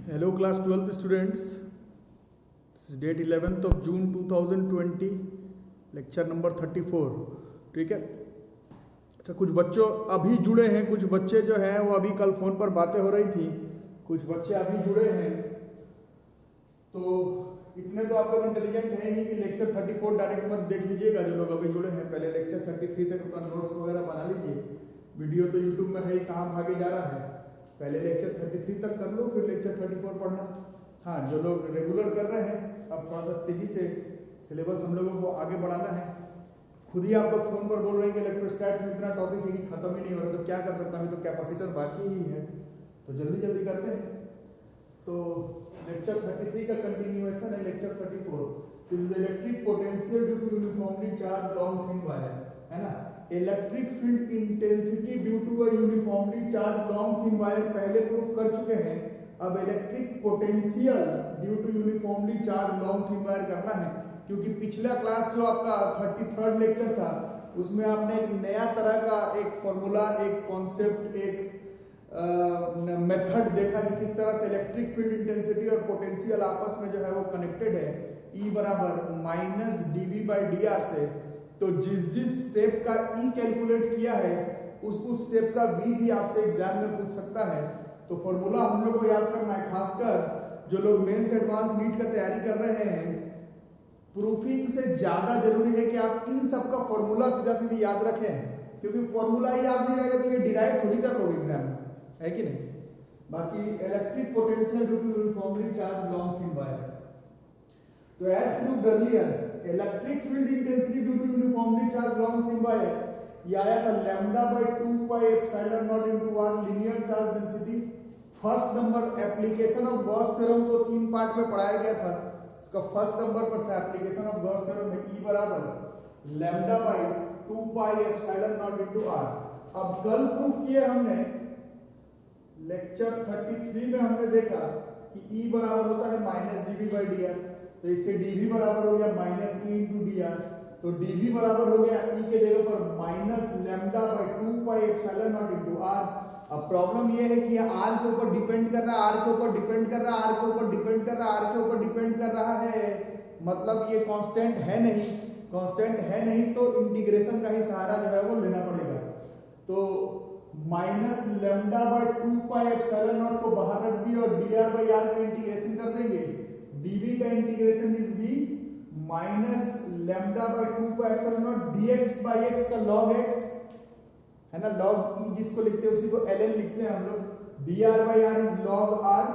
Hello class 12th students. This is date 11th of June 2020, lecture number 34. ठीक है. अच्छा, कुछ बच्चों अभी जुड़े हैं, कुछ बच्चे जो हैं वो अभी कल फ़ोन पर बातें हो रही थी, कुछ बच्चे अभी जुड़े हैं. तो इतने तो आप लोग इंटेलिजेंट हैं ही कि लेक्चर 34 डायरेक्ट मत देख लीजिएगा. जो लोग अभी जुड़े हैं पहले लेक्चर 33 तक अपना नोट्स वगैरह बना लीजिए. वीडियो तो यूट्यूब में है ही, कहाँ भागे जा रहा है. पहले लेक्चर 33 तक कर लो, फिर लेक्चर 34 पढ़ना. हाँ, जो लोग रेगुलर कर रहे हैं अब थोड़ा सा तेजी से सिलेबस हम लोगों को आगे बढ़ाना है. खुद ही आप लोग फोन पर बोल रहे हैं कि इलेक्ट्रोस्टैट्स में इतना टॉपिक है कि खत्म ही नहीं हो रहा, तो क्या कर सकता हूँ, तो कैपेसिटर बाकी ही है, तो जल्दी जल्दी करते हैं. तो लेक्चर 33 का कंटिन्यूएशन है lecture 34. This is electric potential due to uniformly charge long thin wire, है ना. Electric field intensity due to a uniformly charge long thin wire पहले प्रूफ कर चुके हैं. अब electric potential due to uniformly charge long thin wire करना है, क्योंकि पिछला क्लास जो आपका 33rd लेक्चर था उसमें आपने एक नया तरह का एक फॉर्मूला, एक कॉन्सेप्ट, एक मेथड देखा कि किस तरह से इलेक्ट्रिक फील्ड इंटेंसिटी और पोटेंशियल आपस में जो है वो कनेक्टेड है. E बराबर माइनस dV/dr से. तो जिस शेप का E कैलकुलेट किया है उस शेप का V भी आपसे एग्जाम में पूछ सकता है. तो फॉर्मूला हम लोग को याद करना है, खासकर जो लोग मेंस एडवांस नीट का तैयारी कर रहे हैं. प्रूफिंग से ज्यादा जरूरी है कि आप इन सब का फॉर्मूला सीधा सीधी याद रखें, क्योंकि फॉर्मूला ही याद नहीं रहेगा तो ये डिराइव थोड़ी कर लोगे एग्जाम में, है कि नहीं. बाकी electric potential due to uniformly charge long thin wire. तो as proved earlier, electric field intensity due to uniformly charge long thin wire ये आया था λ/2 pi epsilon naught into r linear charge density. First number application of Gauss theorem को 3 part में पढ़ाया गया था. इसका फर्स्ट नंबर पर था एप्लीकेशन ऑफ गॉस थ्योरम में E बराबर λ/2 pi epsilon naught into r. अब कल प्रूफ किया हमने लेक्चर 33 में, हमने देखा कि E बराबर होता है माइनस dV/dr. तो इससे dV बराबर हो गया माइनस E इंटू dr. तो dV बराबर हो गया E के जगह पर minus λ/2 pi epsilon naught into r. अब प्रॉब्लम ये है कि ये r के ऊपर डिपेंड कर रहा है, r के ऊपर डिपेंड कर रहा है, r के ऊपर डिपेंड कर रहा है, r के ऊपर डिपेंड कर रहा है. मतलब ये कांस्टेंट है नहीं, कांस्टेंट है नहीं तो इंटीग्रेशन का ही सहारा जो है वो लेना पड़ेगा. तो माइनस λ/2 पाई एप्सिलॉन नॉट को बाहर रख दिया और dr/r का इंटीग्रेशन कर देंगे. dv का integration is v minus λ/2 pi epsilon naught dx/x का log x, है ना. log e जिसको लिखते हैं उसी को ln लिखते हैं हम लोग. dr/r is log r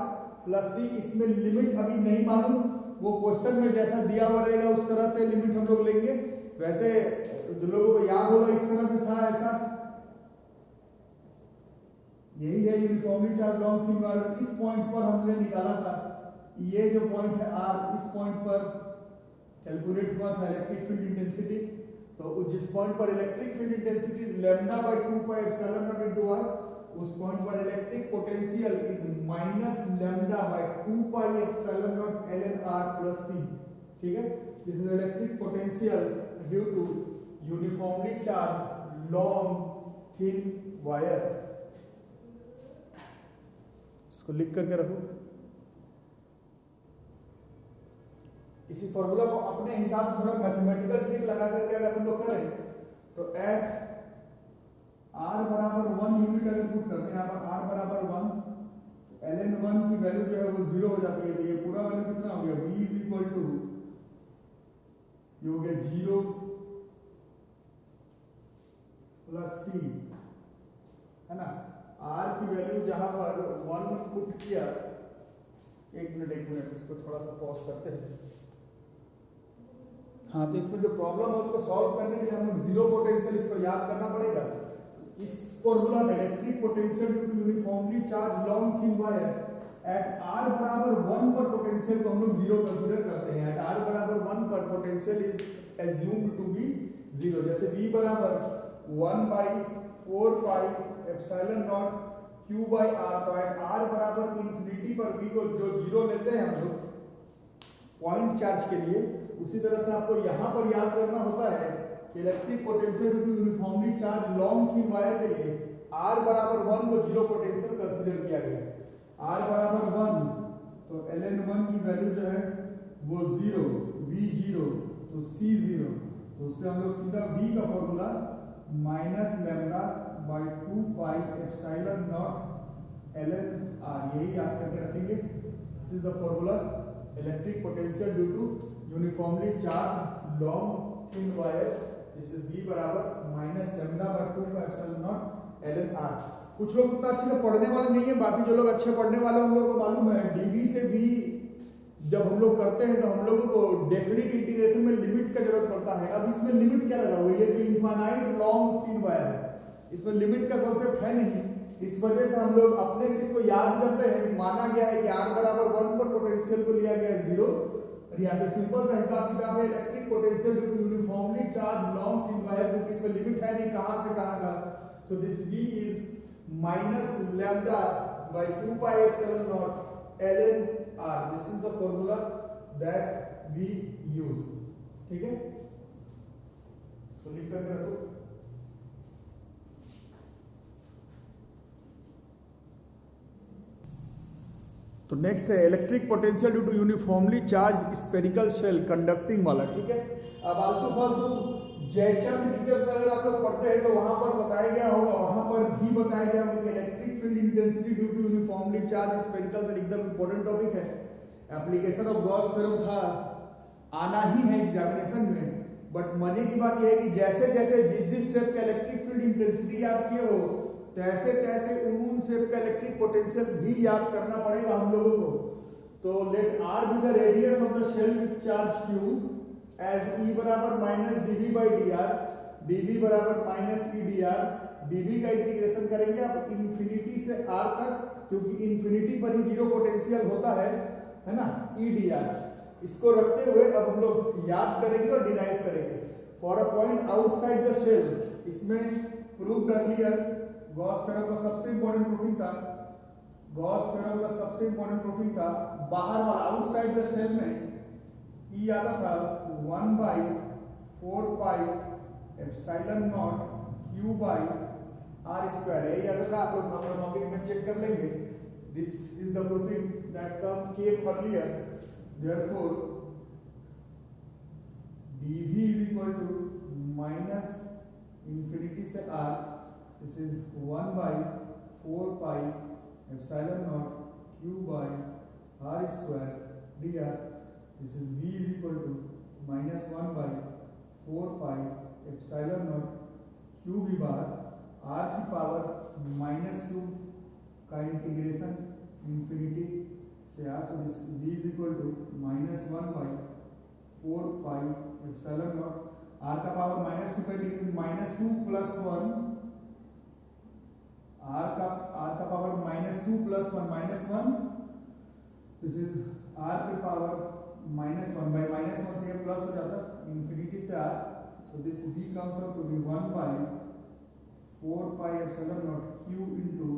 plus c. इसमें लिमिट अभी नहीं मालूम, वो क्वेश्चन में जैसा दिया हुआ रहेगा उस तरह से लिमिट हम लोग लेंगे. वैसे जो लोगों को याद होगा इस तरह से था, ऐसा यही है uniformly charge long thin wire. इस पॉइंट पर हमने निकाला था, ये जो पॉइंट है r, इस पॉइंट पर कैलकुलेट हुआ था इलेक्ट्रिक फील्ड इंटेंसिटी. तो जिस पॉइंट पर electric field intensity is λ/2 pi epsilon naught into r, उस पॉइंट पर electric potential is minus λ/2 pi epsilon naught ln r plus c. ठीक है. This is electric potential due to uniformly charge long thin wire. इसको लिख करके रखो. इसी formula को अपने हिसाब से थोड़ा मैथमेटिकल ट्रिक लगा करके अगर हम लोग करें तो एट r बराबर 1 यूनिट अगर पुट करते हैं, यहाँ पर r बराबर 1, तो ln 1 की वैल्यू जो है वो 0 हो जाती है. तो ये पूरा वैल्यू कितना हो गया, v इज इक्वल टू ये हो गया 0 प्लस c, है ना. r की वैल्यू जहां पर 1 पुट किया, एक मिनट इसको थोड़ा सा पॉज करते हैं. हाँ, तो इसमें जो प्रॉब्लम है उसको सॉल्व करने के लिए हम लोग जीरो पोटेंशियल इसको याद करना पड़ेगा. इस फॉर्मूला में electric potential due to uniformly charge long thin wire at r बराबर 1 पर पोटेंशियल को हम लोग जीरो कंसीडर करते हैं. एट r बराबर 1 पर potential is assumed to be zero. जैसे v बराबर 1/4 पाई एप्सिलॉन नॉट q/r. तो एट r बराबर इंफिनिटी पर v को जो जीरो लेते हैं हम लोग पॉइंट चार्ज के लिए, उसी तरह से आपको यहाँ पर याद करना होता है कि electric potential due to uniformly charge long thin wire के लिए r बराबर 1 को जीरो पोटेंशियल कंसीडर किया गया. r बराबर 1 ln1 की वैल्यू जो है वो 0, v0 तो c0, तो उससे हम लोग सीधा v का formula minus lambda by 2 pi epsilon naught ln r, यही याद करके रखेंगे। This is the formula electric potential due to uniformly charge long thin wire. This is v बराबर minus lambda by 2 pi epsilon naught ln r। कुछ लोग उतना अच्छे से पढ़ने वाले नहीं है, बाकी जो लोग अच्छे पढ़ने वाले हैं उन लोगों को मालूम है dv से v जब हम लोग करते हैं तो हम लोगों को डेफिनिट इंटीग्रेशन में लिमिट का जरूरत पड़ता है। अब इसमें लिमिट क्या लगा हुआ है, ये जो इनफाइनाइट लॉन्ग थिन वायर है इसमें लिमिट का कॉन्सेप्ट है नहीं, इस वजह से हम लोग अपने से इसको याद करते हैं। माना गया है कि r बराबर 1 पर पोटेंशियल को लिया गया है 0, और यहाँ पे सिंपल सा हिसाब किताब है electric potential due to uniformly charge long thin wire, क्योंकि इसमें लिमिट है नहीं कहां से कहां का। So this v is minus lambda by 2 pi epsilon naught ln r। This is the formula that we use. ठीक है, सो लिख करके रखो। तो नेक्स्ट है electric potential due to uniformly charge spherical shell conducting वाला। ठीक है, अब आलतू फालतू जयचंद टीचर्स अगर आप लोग पढ़ते हैं तो वहां पर बताया गया होगा, वहां पर भी बताया गया होगा कि electric field intensity due to uniformly charge spherical shell एकदम इंपॉर्टेंट टॉपिक है। एप्लीकेशन ऑफ गॉस थ्योरम था, आना ही है एग्जामिनेशन में, बट मजे की बात यह है कि जैसे जैसे जिस शेप का इलेक्ट्रिक फील्ड इंटेंसिटी याद किए हो तैसे तैसे उन शेप का इलेक्ट्रिक पोटेंशियल भी याद करना पड़ेगा हम लोगों को। तो let r be the radius of the shell with charge q as e बराबर minus dv by dr, dv बराबर माइनस e dr, dv का इंटीग्रेशन करेंगे आप इंफिनिटी से r तक, क्योंकि इंफिनिटी पर ही जीरो पोटेंशियल होता है ना, e dr। इसको रखते हुए अब हम लोग याद करेंगे और डिराइव करेंगे। For a point outside the shell, इसमें प्रूव्ड अर्लियर गॉस थ्योरम का सबसे इंपॉर्टेंट प्रूफिंग था, गॉस थ्योरम का सबसे इंपॉर्टेंट प्रूफिंग था बाहर वाला आउटसाइड द शेल में ई आता था 1 by 4 pi epsilon naught q by r square है, ये आता था। आप लोग अपना टॉपिक में चेक कर लेंगे। This is the proofing that came earlier, therefore dv is equal to minus infinity से r, this is 1 by 4 pi epsilon naught q by r square dr। this is v is equal to minus 1 by 4 pi epsilon naught q v bar r की power -2 का integration infinity से r, so this v is equal to minus 1 by 4 pi epsilon naught, r का power -2 का integration -2 plus 1, r का power -2 plus 1 -1, this is r की power -1 by -1 से plus हो जाता इंफिनिटी से r, so this v comes out to be 1 by 4 pi epsilon naught q into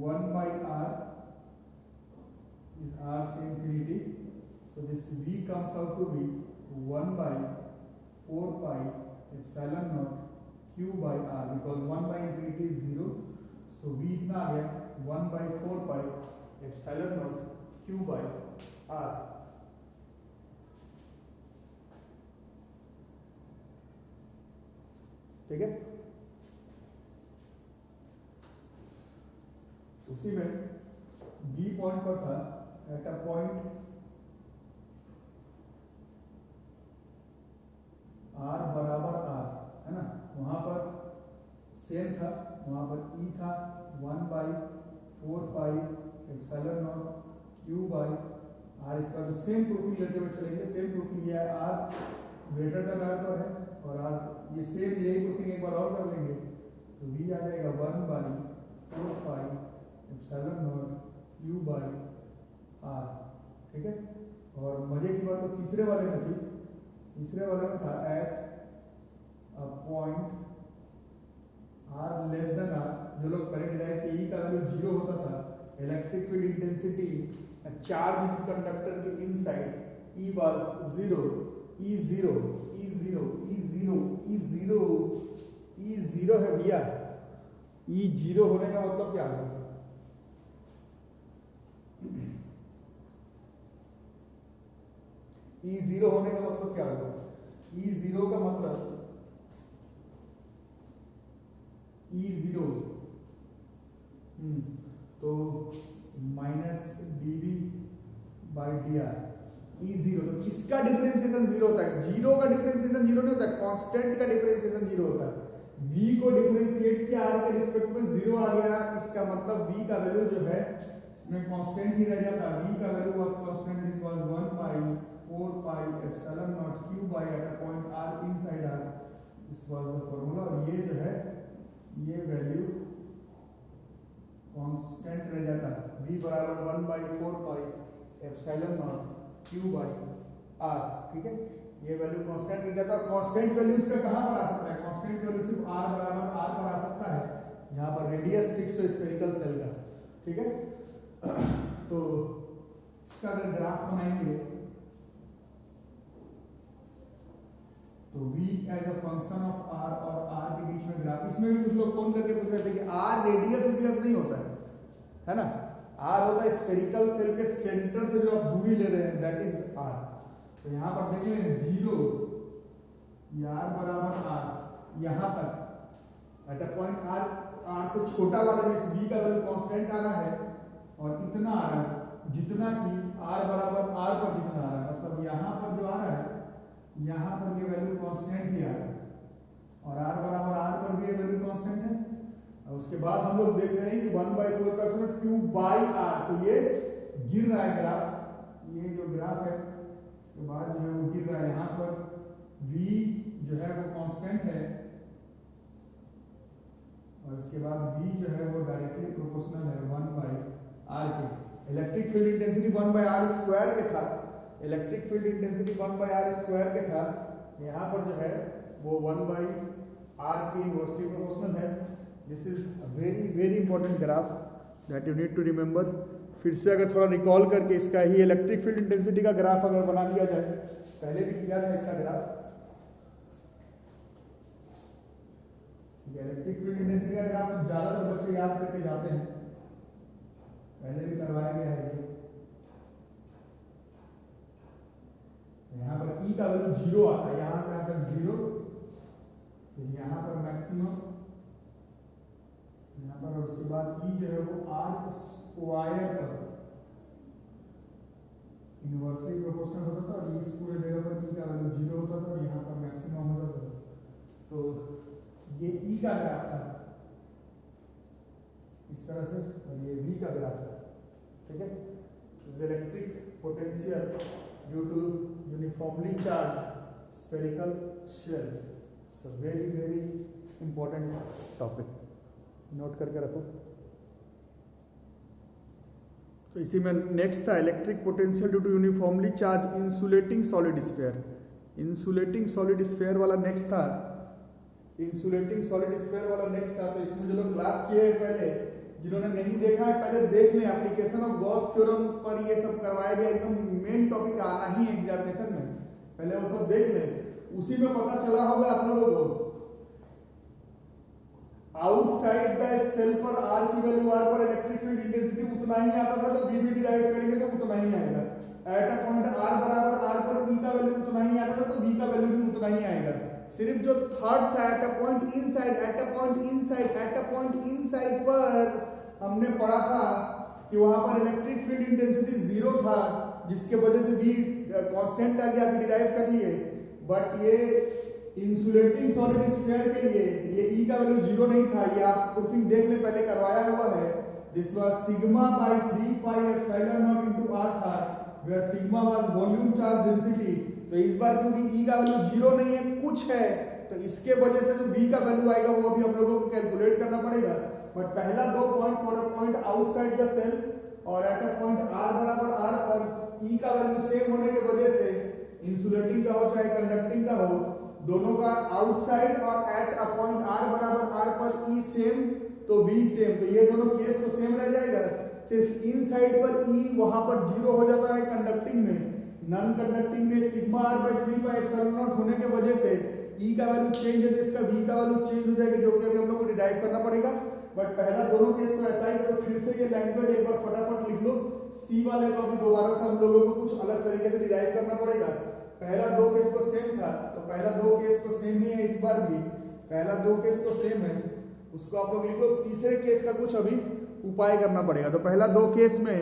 1 by r, is r से infinity, so this v comes out to be 1 by 4 pi epsilon naught q by r, because 1 by infinity is 0, so v इतना आ गया 1 by 4 pi epsilon naught q by r। ठीक है, उसी में b point पर था, eight a point r बराबर r है ना, वहां पर सेम था, वहां पर e था 1 by 4 pi epsilon naught q by r square. Same proofing लेते हुए चलेंगे, सेम प्रूफिंग ये है r ग्रेटर देन r पर है, और r ये सेम यही प्रूफिंग एक बार और कर लेंगे, तो v आ जाएगा 1 by 4 pi epsilon naught q by r। ठीक है, और मजे की बात तो तीसरे वाले में थी, तीसरे वाले में था eight a point r less than r, जो लोग पहले डिराइव किए e का वैल्यू 0 होता था, electric field intensity charge conductor के inside e was 0, e0 e0 e0 e0 e0 है भैया, e0 होने का मतलब क्या है, ई जीरो होने का मतलब क्या होगा, ई जीरो का मतलब ई जीरो तो minus dv by D R E zero. तो किसका डिफरेंशिएशन जीरो होता है, जीरो का डिफरेंशिएशन जीरो नहीं होता है, कांस्टेंट का डिफरेंशिएशन जीरो होता है। v को डिफरेंशिएट किया r के रिस्पेक्ट में जीरो आ गया, इसका मतलब v का वैल्यू जो है इसमें कांस्टेंट ही रह जाता है। v का value was constant, this was 1 by 4 pi epsilon naught q by at a point r inside r, this was the formula. और ये जो है ये वैल्यू कांस्टेंट रह जाता है, v बराबर 1 by 4 pi epsilon naught q by r, ठीक है। ये वैल्यू कांस्टेंट रह जाता है। कांस्टेंट वैल्यू इसका कहां पर आ सकता है, कांस्टेंट वैल्यू सिर्फ r बराबर r पर आ सकता है, यहां पर रेडियस फिक्स हो स्फेरिकल सेल का, ठीक है। तो इसका अगर ग्राफ बनाएंगे तो v as a function of r और r के बीच में ग्राफ, इसमें भी कुछ लोग फोन करके पूछ रहे थे कि r रेडियस नहीं होता है ना, r होता है स्फेरिकल सेल के सेंटर से जो आप दूरी ले रहे हैं, दैट इज r। तो यहाँ पर देख रहे हैं जीरो r बराबर r यहाँ तक एट अ पॉइंट r से छोटा वाले में v का वैल्यू कांस्टेंट आ रहा है और इतना आ रहा है जितना कि r बराबर r पर जितना आ रहा है, मतलब यहाँ पर जो आ रहा है यहाँ पर ये वैल्यू कांस्टेंट ही आ रहा है और r बराबर r पर भी ये वैल्यू कांस्टेंट है। और उसके बाद हम लोग देख रहे हैं कि 1/4 का एप्सिलॉन q बाई r, तो ये गिर रहा है ग्राफ, ये जो ग्राफ है उसके बाद जो है वो गिर रहा है। यहाँ पर v जो है वो कांस्टेंट है और इसके बाद v जो है वो डायरेक्टली प्रोपोर्शनल है 1/r के। Electric field intensity 1/r square के था, electric field intensity 1/r square के था, यहाँ पर जो है वो 1/r की इनवर्सली प्रोपोर्शनल है। This is a very important graph that you need to remember. फिर से अगर थोड़ा रिकॉल करके इसका ही इलेक्ट्रिक फील्ड इंटेंसिटी का ग्राफ अगर बना लिया जाए, पहले भी किया था इसका ग्राफ, इलेक्ट्रिक फील्ड इंटेंसिटी का ग्राफ तो ज्यादातर बच्चे याद करके जाते हैं, पहले भी करवाया गया है ये। यहाँ पर E का वैल्यू जीरो आता है, यहाँ से आता है जीरो, फिर यहाँ पर मैक्सिमम, यहाँ पर, और उसके बाद E जो है वो r स्क्वायर पर इनवर्सली प्रोपोर्शनल होता था और इस पूरे जगह पर E का वैल्यू जीरो होता था और यहाँ पर मैक्सिमम होता था। तो ये E का ग्राफ था इस तरह से और ये V का ग्राफ था, ठीक है। Electric potential due to uniformly charge spherical shell, it's a very important topic, note करके रखो। तो इसी में नेक्स्ट था electric potential due to uniformly charge insulating solid sphere. Insulating solid sphere वाला नेक्स्ट था, इंसुलेटिंग सॉलिड स्फीयर वाला next था। तो इसमें जो लोग क्लास किए हैं पहले, जिन्होंने नहीं देखा है पहले देख लें, एप्लीकेशन ऑफ गॉस थ्योरम पर ये सब करवाया गया, एकदम मेन टॉपिक आना ही है एग्जामिनेशन में, पहले वो सब देख लें। उसी में पता चला होगा आप लोगों को आउटसाइड द सेल पर r की वैल्यू, r पर इलेक्ट्रिक फील्ड इंटेंसिटी उतना ही आता था, तो v भी डिराइव करेंगे तो उतना ही आएगा। एट अ पॉइंट r बराबर r पर E का वैल्यू उतना ही आता था, तो v का वैल्यू भी उतना ही आएगा। सिर्फ जो थर्ड था eight a point inside, eight a point inside, eight a point inside पर हमने पढ़ा था कि वहां पर इलेक्ट्रिक फील्ड इंटेंसिटी जीरो था, जिसके वजह से v कांस्टेंट आ गया, डिराइव कर लिए। बट ये इंसुलेटिंग सॉलिड स्फीयर के लिए ये E का वैल्यू जीरो नहीं था, ये आप प्रूफिंग देख ले, पहले करवाया हुआ है। This was sigma by 3 pi epsilon naught into r था, where sigma was volume charge density. तो इस बार क्योंकि E का वैल्यू जीरो नहीं है, कुछ है, तो इसके वजह से जो V का वैल्यू आएगा वो भी हम लोगों को कैलकुलेट करना पड़ेगा। बट पहला दो point for a point outside the shell और एट अ पॉइंट r बराबर r और E का वैल्यू सेम होने की वजह से, इंसुलेटिंग का हो चाहे कंडक्टिंग का हो, दोनों का आउटसाइड और एट अ पॉइंट r बराबर r पर E सेम तो V सेम, तो ये दोनों केस तो सेम रह जाएगा। सिर्फ इनसाइड पर E वहां पर जीरो हो जाता है कंडक्टिंग में, नॉन कंडक्टिंग में sigma r by 3 pi epsilon naught होने के वजह से E का वैल्यू चेंज है, तो इसका V का वैल्यू चेंज हो जाएगी, जो कि हम लोग को डिराइव करना पड़ेगा। बट पहला दोनों केस तो ऐसा ही है, तो फिर से ये लैंग्वेज एक बार फटाफट लिख लो। C वाले को भी दोबारा से हम लोगों को कुछ अलग तरीके से डिराइव करना पड़ेगा। पहला दो केस तो सेम था, तो पहला दो केस तो सेम ही है, इस बार भी पहला दो केस तो सेम है, उसको आप लोग लिख लो। तीसरे केस का कुछ अभी उपाय करना पड़ेगा। तो पहला दो केस में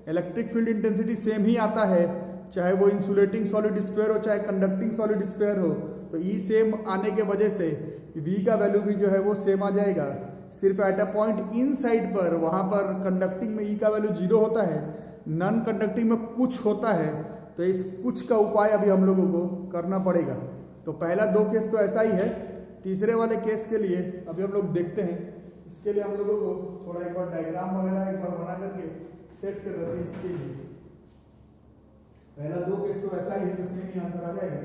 इलेक्ट्रिक फील्ड इंटेंसिटी सेम ही आता है, चाहे वो इंसुलेटिंग सॉलिड स्फीयर हो चाहे कंडक्टिंग सॉलिड स्फीयर हो। तो ई सेम आने के वजह से वी का वैल्यू भी जो है वो सेम आ जाएगा। सिर्फ eight a point in side पर, वहां पर कंडक्टिंग में ई का वैल्यू 0 होता है, नॉन कंडक्टिंग में कुछ होता है। तो इस कुछ का उपाय अभी हम लोगों को करना पड़ेगा। तो पहला दो केस तो ऐसा ही है। तीसरे वाले केस के लिए अभी हम लोग देखते हैं। इसके लिए हम लोगों को थोड़ा एक बार डायग्राम वगैरह एक बार बना करके सेट कर रहे थे। इसके लिए पहला दो केस तो ऐसा ही है, तो सेम ही आंसर आ जाएगा।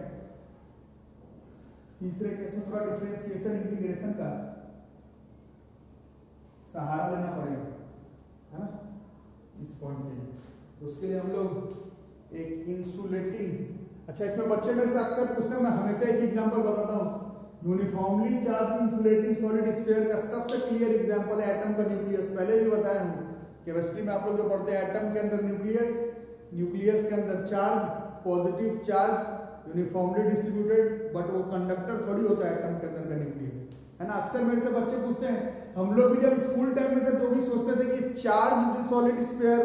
तीसरे केस में थोड़ा डिफरेंशिएशन इंटीग्रेशन का सहारा लेना पड़ेगा, है ना, इस पॉइंट के लिए। तो उसके लिए हम लोग एक इंसुलेटिंग, अच्छा इसमें बच्चे मेरे से अक्सर पूछते हैं, मैं हमेशा एक एग्जांपल बताता हूँ। Uniformly charge insulating solid sphere का सबसे क्लियर एग्जांपल है एटम का न्यूक्लियस। पहले भी बताया हूँ, केमिस्ट्री में आप लोग जो पढ़ते हैं, एटम के अंदर न्यूक्लियस, न्यूक्लियस के अंदर charge, positive charge, uniformly distributed, but वो कंडक्टर थोड़ी होता है एटम के अंदर का न्यूक्लियस, है ना। अक्सर मेरे से बच्चे पूछते हैं, हम लोग भी जब स्कूल टाइम में थे तो भी सोचते थे कि चार्ज सॉलिड स्फीयर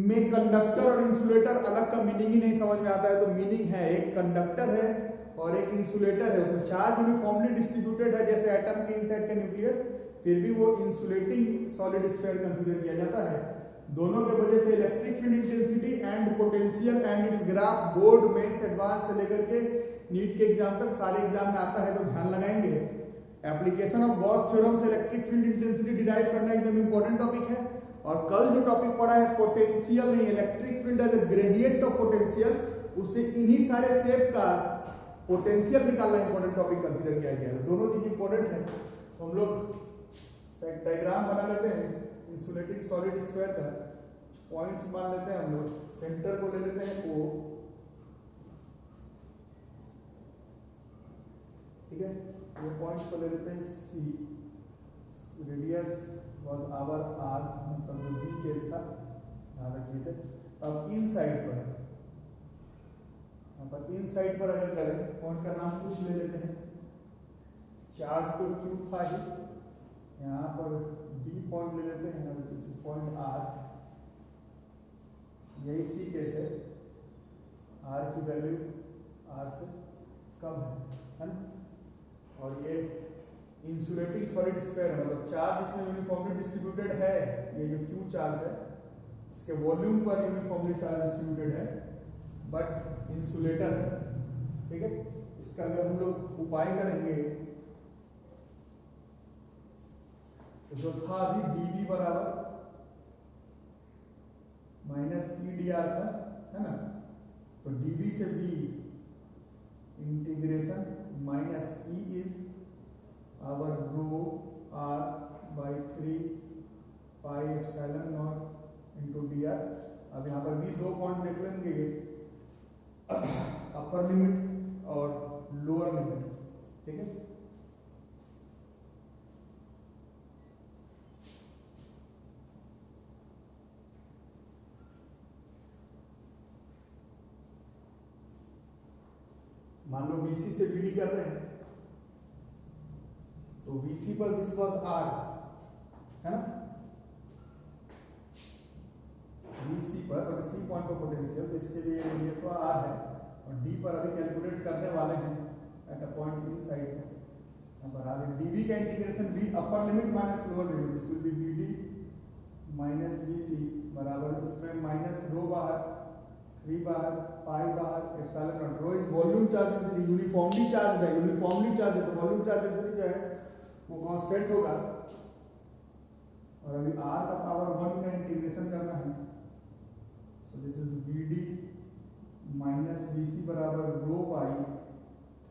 में कंडक्टर और इंसुलेटर अलग का मीनिंग ही नहीं समझ में आता है। तो मीनिंग है, एक कंडक्टर है और एक इंसुलेटर है। उसमें चार्ज यूनिफॉर्मली डिस्ट्रीब्यूटेड है जैसे एटम के इनसाइड का न्यूक्लियस, फिर भी वो इंसुलेटिंग सॉलिड स्फीयर कंसीडर किया जाता है। दोनों के वजह से electric field intensity and potential and its graph board mains advance से लेकर के नीट के एग्जाम तक सारे एग्जाम में आता है, तो ध्यान लगाएंगे। एप्लीकेशन ऑफ गॉस थ्योरम से इलेक्ट्रिक फील्ड इंटेंसिटी डिराइव करना एकदम इंपॉर्टेंट टॉपिक है। और कल जो टॉपिक पढ़ा है पोटेंशियल नहीं, electric field as a gradient of potential, उससे इन्हीं सारे शेप का पोटेंशियल निकालना इंपॉर्टेंट टॉपिक कंसीडर किया गया है। दोनों चीज इंपॉर्टेंट है। तो हम लोग एक डायग्राम बना लेते हैं इंसुलेटिंग सॉलिड स्फीयर का। पॉइंट्स मान लेते हैं हम लोग, सेंटर को ले लेते हैं O, ठीक है। ये पॉइंट्स को ले लेते हैं C, radius was our R, मतलब जो B केस था, यहाँ रखिए थे। अब इन साइड पर, यहाँ पर इन साइड पर अगर करें, पॉइंट का नाम कुछ ले लेते हैं। चार्ज तो Q था ही, यहाँ पर D पॉइंट ले लेते हैं, दिस इज पॉइंट R, यही C केस है। R की वैल्यू R से कम है ना। और ये इंसुलेटिंग सॉलिड स्फीयर है, मतलब चार्ज इसमें यूनिफॉर्मली डिस्ट्रीब्यूटेड है। ये जो Q चार्ज है, इसके वॉल्यूम पर यूनिफॉर्मली चार्ज डिस्ट्रीब्यूटेड है, बट इंसुलेटर है, ठीक है। इसका अगर हम लोग उपाय करेंगे तो जो था अभी dV बराबर माइनस EdR था, है ना। तो dV से V integration minus E is our rho R by 3 pi epsilon naught into dr। अब यहाँ पर भी दो पॉइंट देख लेंगे, अपर लिमिट और लोअर लिमिट, ठीक है। मान लो VC से BD कर रहे हैं, तो VC पर दिस वाज R, है ना। VC पर और C पॉइंट पर पोटेंशियल, तो इसके लिए रेडियस R है, और D पर अभी कैलकुलेट करने वाले हैं eight a point in side. यहाँ पर आगे dV का integration V upper limit minus lower limit, this will be BD minus VC बराबर, इसमें माइनस रो बाहर, 3 बाहर, पाई बाहर, epsilon naught. Rho is volume charge density, uniformly charge है, यूनिफॉर्मली चार्ज है, तो वॉल्यूम चार्ज डेंसिटी जो है वो कांस्टेंट होगा। और अभी R का पावर 1 का इंटीग्रेशन करना है, सो this is BD minus VC बराबर रो पाई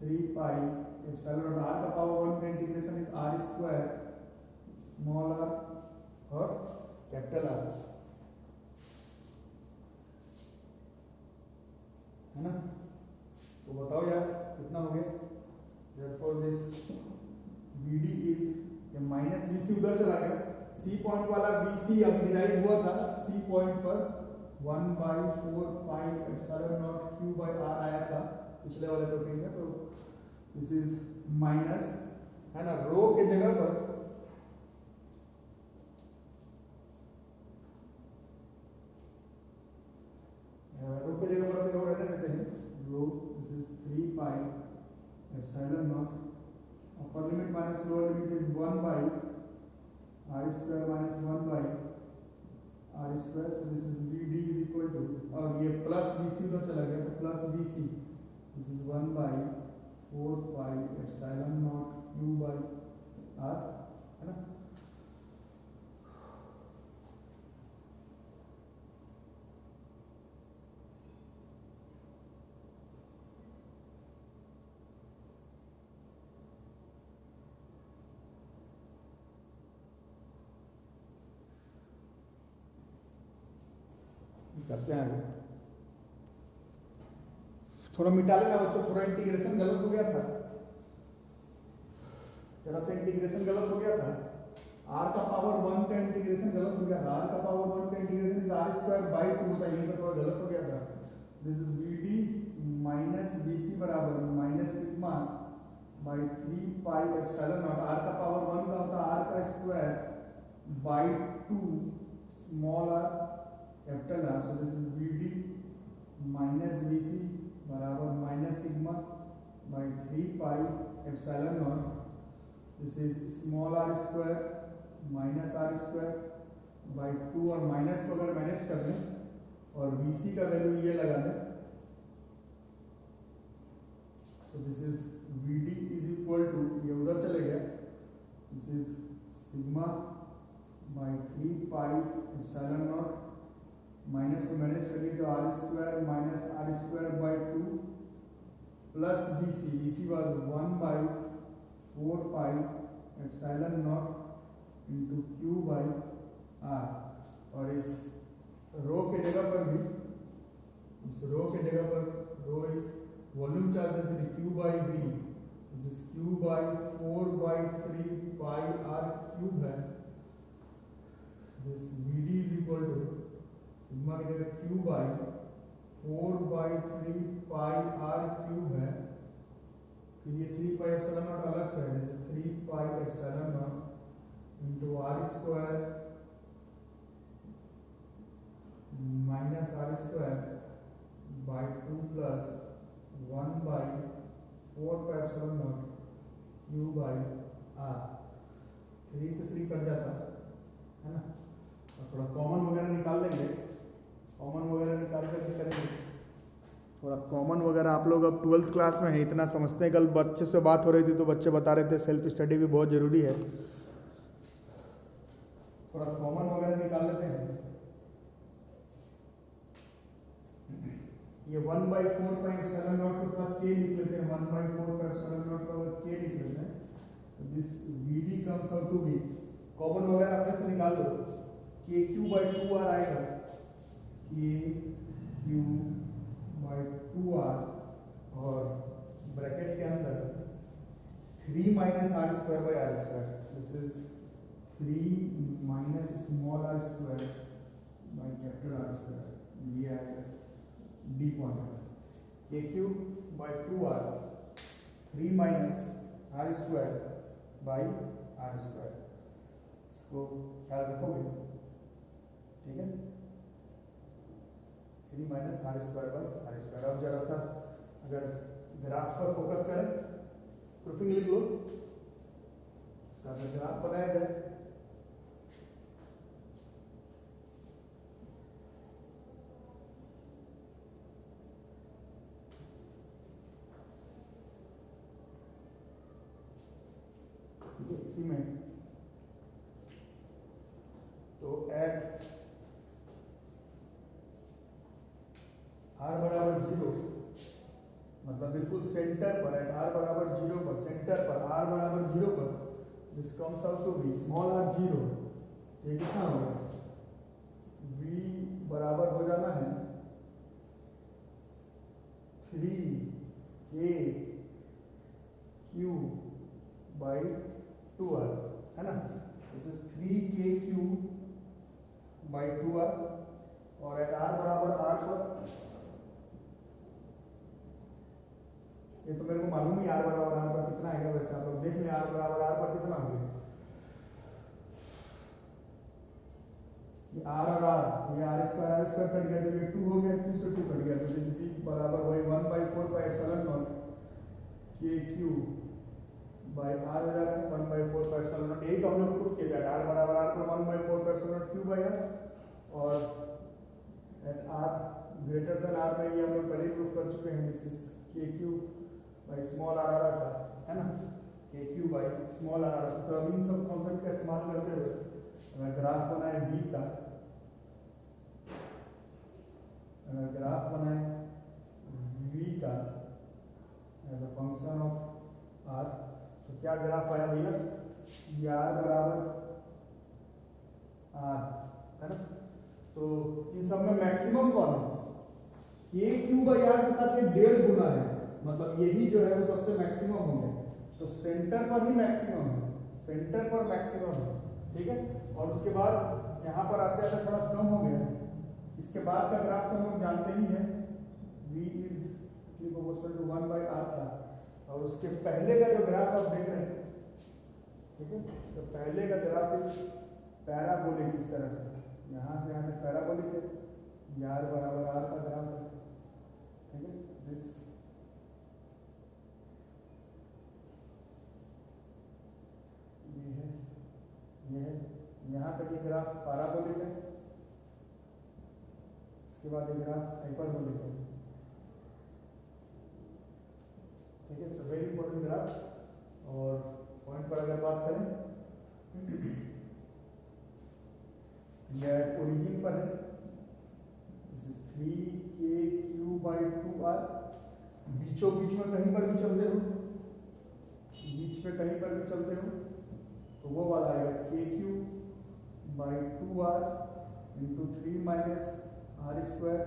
3 पाई एप्सिलॉन नॉट। R का पावर 1 का integration is R square small r और कैपिटल R, है ना। तो बताओ यार कितना हो गया। therefore this BD is, ये माइनस VC उधर चला गया, C पॉइंट वाला VC अभी डिराइव हुआ था C पॉइंट पर, 1/4πε0 Q/r आया था पिछले वाले टॉपिक में। तो दिस इज माइनस, है ना, रो के जगह पर रो के जगह पर रो रहने देते हैं, rho this is 3πε0, upper limit minus lower limit is 1/r² minus 1/r²। So this is BD is equal to, और ये प्लस BC तो चला गया तो plus BC, this is 1/4πε0 Q/r, है ना। करते हैं आगे, थोड़ा मिटा लेना बच्चों, थोड़ा इंटीग्रेशन गलत हो गया था, जरा सा इंटीग्रेशन गलत हो गया था। r का पावर 1 का इंटीग्रेशन गलत हो गया था, r का पावर 1 का इंटीग्रेशन इज r²/2 होता है, यहीं पर थोड़ा गलत हो गया था। This is BD minus BC बराबर माइनस सिग्मा बाई 3πε0, r का पावर 1 का होता है r²/2 small r capital R। So this is BD minus BC बराबर minus sigma by 3πε0, this is small r² minus r² by 2, और minus को अगर manage कर दें और BC का वैल्यू ये लगा दें, तो this is BD is equal to, ये उधर चले गया, this is sigma by 3πε0, minus को मैनेज करिए तो r² minus r²/2 plus BC was 1/4πε0 into Q/r, और इस रो के जगह पर भी, इस रो के जगह पर rho is volume charge density Q/V, this is Q/4/3πr³ है। This BD is equal to sigma की जगह Q/4/3πr³ है, फिर ये 3πε0 अलग से है, जैसे 3πε0 into r² minus r²/2 plus 1/4πε0 Q/r, 3 से 3 कट जाता है ना, और थोड़ा कॉमन वगैरह निकाल लेंगे, कॉमन वगैरह निकाल करके करेंगे थोड़ा कॉमन वगैरह। आप लोग अब 12th क्लास में है, इतना समझते हैं। कल बच्चे से बात हो रही थी तो बच्चे बता रहे थे सेल्फ स्टडी भी बहुत ज़रूरी है, थोड़ा कॉमन वगैरह निकाल लेते हैं। ये 1/4πε0 को थोड़ा k लिख लेते हैं, 1/4πε0 को k लिख लेते हैं। This BD comes out to be, common वगैरह अपने से निकाल लो, KQ/2r आएगा, KQ/2r, और ब्रैकेट के अंदर 3 minus r²/r², this is 3 minus small r² by capital R², ये आएगा D point. KQ/2r 3 minus r² by r², इसको ख्याल रखोगे, ठीक है, 3 माइनस r²/r²। अब जरा सा अगर ग्राफ पर फोकस करें, प्रूफिंग लिख लो, इसका ग्राफ बनाया जाए। इसी में तो एट r बराबर 0, मतलब बिल्कुल सेंटर पर, एट r बराबर 0 पर, सेंटर पर r बराबर 0 पर, this comes out to be small r 0, ये कितना होगा, v बराबर हो जाना है 3kq/2r, है ना। दिस इज 3kq/2r, और एट आर बराबर आर पर, ये तो मेरे को मालूम ही आर बराबर आर पर कितना आएगा, वैसे आप लोग देख लें आर बराबर आर पर कितना हो गया, आर और आर, ये आर स्क्वायर कट गया तो ये 2 हो गया, 2 से 2 कट गया, तो दिस बी बराबर वही 1/4 पाई एप्सिलॉन नॉट के क्यू बाई आर हो जाता है 1/4 पाई एप्सिलॉन नॉट। यही तो हम लोग प्रूफ किया था, आर बराबर आर पर 1/4 pi epsilon naught q by r, और at r greater than r में ये हम लोग पहले प्रूफ कर चुके हैं, this is k q by small r आ रहा था, है ना, k q by small r आ रहा था। तो अब इन सब कॉन्सेप्ट का इस्तेमाल करते हुए अगर ग्राफ बनाए बी का, अगर ग्राफ बनाए v का as a function of r, तो क्या ग्राफ आया भैया, r बराबर r, है ना। तो इन सब में मैक्सिमम कौन है, के क्यू बाई आर के साथ ये 1.5 गुना है, मतलब यही जो है वो सबसे मैक्सिमम हो गया, तो सेंटर पर ही मैक्सिमम है, सेंटर पर मैक्सिमम है, ठीक है। और उसके बाद यहाँ पर आते आते थोड़ा कम हो गया, इसके बाद का ग्राफ तो हम लोग जानते ही हैं, v is proportional to 1/r था, और उसके पहले का जो ग्राफ आप देख रहे हैं, ठीक है, इसका पहले का ग्राफ इज पैराबोलिक, इस तरह से यहाँ से यहाँ तक पैराबोलिक है, r बराबर r का ग्राफ है, ठीक है। दिस ये है, यहाँ तक ये ग्राफ पैराबोलिक है, इसके बाद ये ग्राफ हाइपरबोलिक है, ठीक है, it's a very important graph. और पॉइंट पर अगर बात करें, यह ओरिजिन पर है, दिस इज 3k/2r, बीचों बीच में कहीं पर भी चलते हो, बीच में कहीं पर भी चलते हो, तो वो वाला आएगा kq/2r into 3 minus r square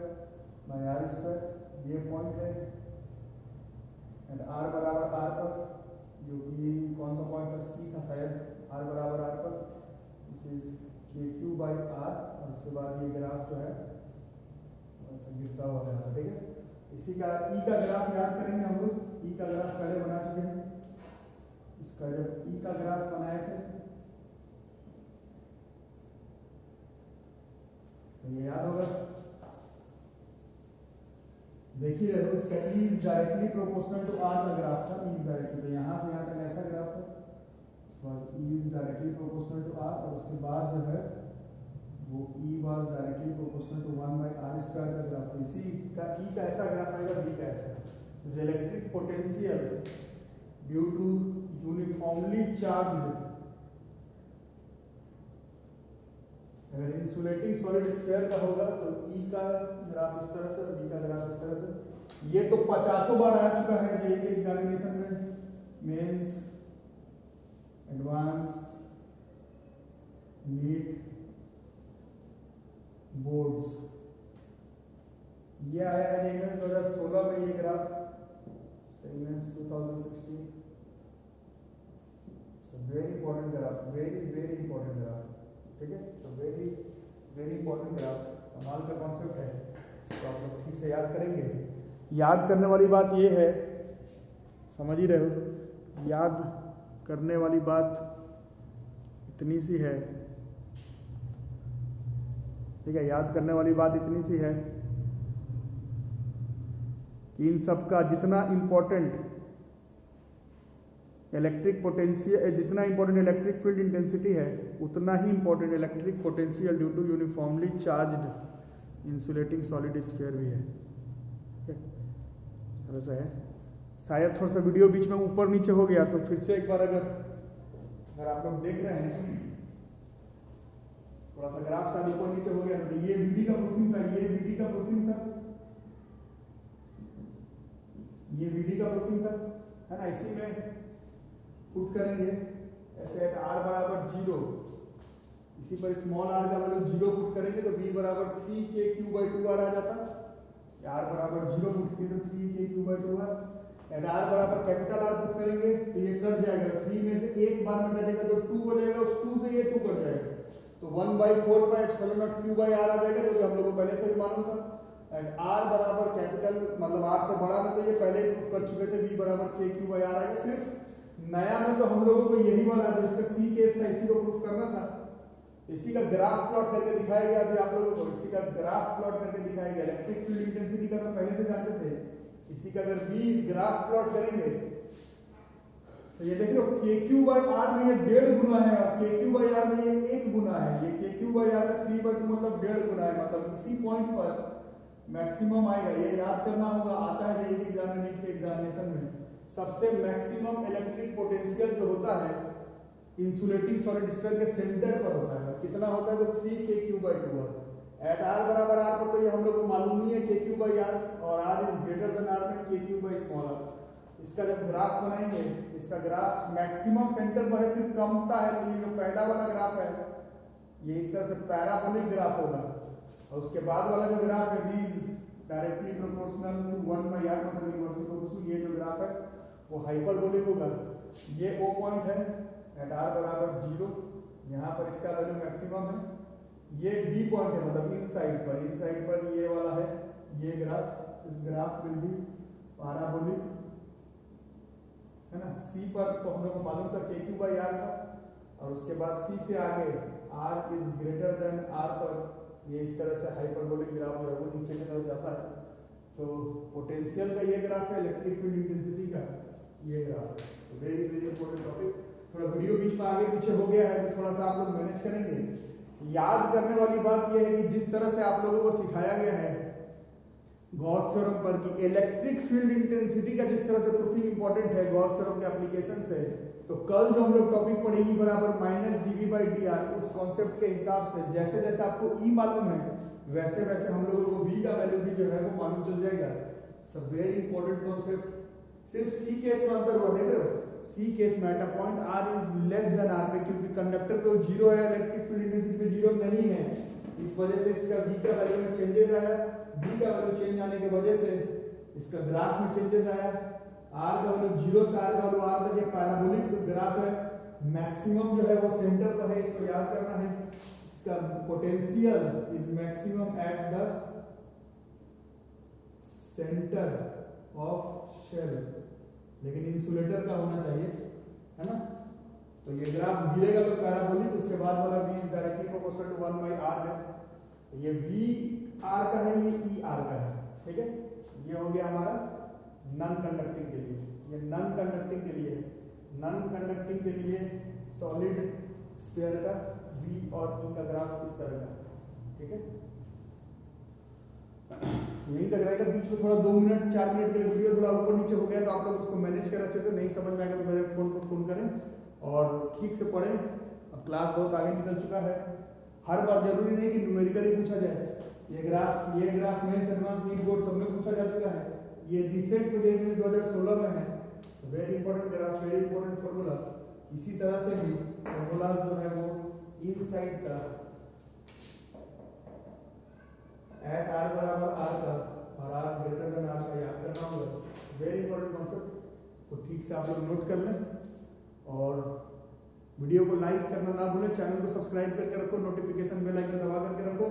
by R square, ये पॉइंट है, एंड r बराबर r पर, जो कि कौन सा पॉइंट था, c था शायद, r बराबर r पर, दिस इज kq/r, और उसके बाद ये ग्राफ जो है ऐसे गिरता हुआ है, ठीक है। इसी का e का ग्राफ याद करेंगे हम लोग, e का ग्राफ पहले बना चुके हैं, इसका जब e का ग्राफ बनाए थे तो ये याद होगा, देख ही रहे हो, इसका e is directly proportional to r का ग्राफ था, e इज डायरेक्टली, तो यहाँ से यहाँ तक ऐसा ग्राफ था, e is directly proportional to r, और उसके बाद जो है वो e was directly proportional to 1/r square का ग्राफ, तो इसी का e का ऐसा ग्राफ आएगा, b का ऐसा, is electric potential due to uniformly charged, अगर इंसुलेटिंग सॉलिड स्फीयर का होगा तो E का ग्राफ इस तरह से, B का ग्राफ इस तरह से। ये तो 50 बार आ चुका है जेईई के एग्जामिनेशन में, मेंस, एडवांस, नीट, बोर्ड्स, ये आया है जेईई में 2016 में, ये graph mains 2016, very important graph, very very important graph, ठीक है। So very very important graph, कमाल का कॉन्सेप्ट है, इसको आप लोग ठीक से याद करेंगे। याद करने वाली बात ये है, समझ ही रहे हो, याद करने वाली बात इतनी सी है, ठीक है, याद करने वाली बात इतनी सी है कि इन सब का जितना इंपॉर्टेंट इलेक्ट्रिक पोटेंशियल, जितना इंपॉर्टेंट इलेक्ट्रिक फील्ड इंटेंसिटी है, उतना ही important electric potential due to uniformly charged insulating solid sphere भी है, ठीक है, तरह से है। शायद थोड़ा सा वीडियो बीच में ऊपर नीचे हो गया, तो फिर से एक बार अगर आप लोग देख रहे हैं, थोड़ा सा ग्राफ शायद ऊपर नीचे हो गया, तो ये VD का प्रूफिंग था, ये VD का प्रूफिंग था, ये VD का प्रूफिंग था, है ना। इसी में पुट करेंगे ऐसे एट r बराबर 0, इसी पर स्मॉल r का वैल्यू 0 पुट करेंगे तो v बराबर 3k/2r आ जाता, r बराबर 0 पुट किए तो 3k/2r, एट r बराबर कैपिटल R पुट करेंगे तो ये कट जाएगा, 3 में से एक बार में कटेगा तो 2 हो जाएगा, उस 2 से ये 2 कट जाएगा, तो 1/4 पाई एप्सिलॉन नॉट q/r आ जाएगा, जो कि हम लोगों को पहले से मालूम था, एंड आर बराबर कैपिटल मतलब आर से बड़ा में तो ये पहले ही प्रूफ कर चुके थे, v बराबर के क्यू बाई आर आएगा। सिर्फ नया में तो हम लोगों को यही वाला जो इसका सी केस था इसी को प्रूफ करना था, इसी का ग्राफ प्लॉट करके दिखाया गया अभी आप लोगों को, इसी का ग्राफ प्लॉट करके दिखाया गया। इलेक्ट्रिक फील्ड इंटेंसिटी का तो पहले से जानते थे, इसी का अगर v ग्राफ प्लॉट करेंगे तो ये देख लो के क्यू बाई आर में ये 1.5 गुना है और के क्यू बाई आर में ये 1 गुना है, ये के क्यू बाई आर में 3/2 मतलब 1.5 गुना है, मतलब इसी पॉइंट पर मैक्सिमम आएगा। ये याद करना होगा, आता है जेईई एग्जाम में, नीट के एग्जामिनेशन में सबसे मैक्सिमम इलेक्ट्रिक पोटेंशियल जो होता है इंसुलेटिंग सॉलिड स्फीयर के सेंटर पर होता है। कितना होता है तो 3k/2 एट आर बराबर आर पर तो ये हम लोग को मालूम नहीं है k/r और r is greater than r में k/r। इसका जब ग्राफ बनाएंगे, इसका ग्राफ मैक्सिमम सेंटर पर है फिर कमता है, तो ये जो पहला वाला ग्राफ है ये इस तरह से पैराबोलिक ग्राफ होगा, और उसके बाद वाला जो ग्राफ है v is directly proportional to 1/r मतलब इनवर्सली प्रोपोर्शनल। ये जो ग्राफ है वो हाइपरबोलिक होगा। ये O पॉइंट है एट r बराबर 0, यहाँ पर इसका वैल्यू मैक्सिमम है। ये D पॉइंट है मतलब इनसाइड पर ये वाला है ये ग्राफ, इस ग्राफ विल बी पैराबोलिक है ना। C पर तो हम लोग को मालूम था k/r था, और उसके बाद C से आगे r is greater than r पर ये इस तरह से हाइपरबोलिक ग्राफ जो है वो नीचे की तरफ जाता है। तो पोटेंशियल का ये ग्राफ है, इलेक्ट्रिक फील्ड इंटेंसिटी का ये ग्राफ है। तो वेरी वेरी इंपॉर्टेंट टॉपिक। थोड़ा वीडियो बीच में आगे पीछे हो गया है तो थोड़ा सा आप लोग मैनेज करेंगे। याद करने वाली बात यह है कि जिस तरह से आप लोगों को सिखाया गया है गॉस थ्योरम पर कि इलेक्ट्रिक फील्ड इंटेंसिटी का जिस तरह से प्रूफिंग इंपॉर्टेंट है गॉस थ्योरम के एप्लीकेशन से, तो कल जो हम लोग टॉपिक पढ़े E बराबर -dv/dr उस कॉन्सेप्ट के हिसाब से जैसे जैसे आपको E मालूम है वैसे वैसे हम लोगों को V का वैल्यू भी जो है वो मालूम चल जाएगा। सब वेरी इंपॉर्टेंट कॉन्सेप्ट। सिर्फ C केस में अंतर हुआ, देख रहे हो C केस में eight a point R is less than R पे, क्योंकि कंडक्टर पे 0 है, इलेक्ट्रिक फील्ड इंटेंसिटी पे 0 नहीं है, इस वजह से इसका V का वैल्यू में चेंजेस आया। V का वैल्यू चेंज आने की वजह से इसका ग्राफ में चेंजेस आया। R का वैल्यू 0 से R का वैल्यू R तक, ये पैराबोलिक ग्राफ है, मैक्सिमम जो है वो सेंटर पर है, इसको याद करना है। इसका potential is maximum at the centre of shell, लेकिन इंसुलेटर का होना चाहिए है ना। तो ये ग्राफ गिरेगा तो पैराबोलिक, उसके बाद वाला v is directly proportional to 1/r है। ये v r का है, ये e r का है, ठीक है। ये हो गया हमारा नॉन कंडक्टिंग के लिए, ये नॉन कंडक्टिंग के लिए, नॉन कंडक्टिंग के लिए सॉलिड स्फीयर का v और e का ग्राफ इस तरह का, ठीक है। यही तक रहेगा, बीच में थोड़ा 2 मिनट 4 मिनट के लिए वीडियो थोड़ा ऊपर नीचे हो गया तो आप लोग उसको मैनेज करें अच्छे से। नहीं समझ में आएगा तो मेरे फोन पर फोन करें और ठीक से पढ़ें। अब क्लास बहुत आगे निकल चुका है, हर बार जरूरी नहीं कि न्यूमेरिकली पूछा जाए। ये graph mains advance NEET board सब में पूछा जा चुका है। ये रिसेंट पेज में 2016 में है। Very important graph, very important formula. इसी तरह से भी फॉर्मूलाज जो है वो इनसाइड का एट r बराबर r का और r ग्रेटर देन r का याद करना होगा। वेरी इंपॉर्टेंट कॉन्सेप्ट को ठीक से आप लोग नोट कर लें और वीडियो को लाइक करना ना भूलें, चैनल को सब्सक्राइब करके रखो, नोटिफिकेशन बेल आइकन दबा करके रखो।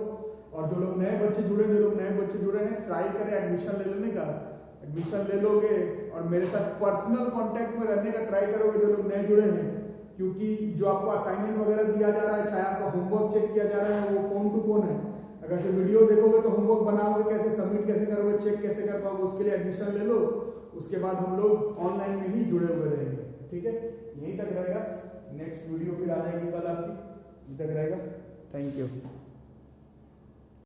और जो लोग नए बच्चे जुड़े हैं ट्राई करें एडमिशन ले लेने का। एडमिशन ले लोगे और मेरे साथ पर्सनल कांटेक्ट में रहने का ट्राई करोगे जो लोग नए जुड़े हैं, क्योंकि जो आपको असाइनमेंट वगैरह दिया जा रहा है, चाहे आपका होमवर्क चेक किया जा रहा है, वो फोन टू फोन है। अगर से वीडियो देखोगे तो होमवर्क बनाओगे कैसे, सबमिट कैसे करोगे, चेक कैसे कर पाओगे, उसके लिए एडमिशन ले लो। उसके बाद हम लोग ऑनलाइन में ही जुड़े हुए रहेंगे, ठीक है। यहीं तक रहेगा, नेक्स्ट वीडियो फिर आ जाएगी कल आपकी, यहीं तक रहेगा। Thank you.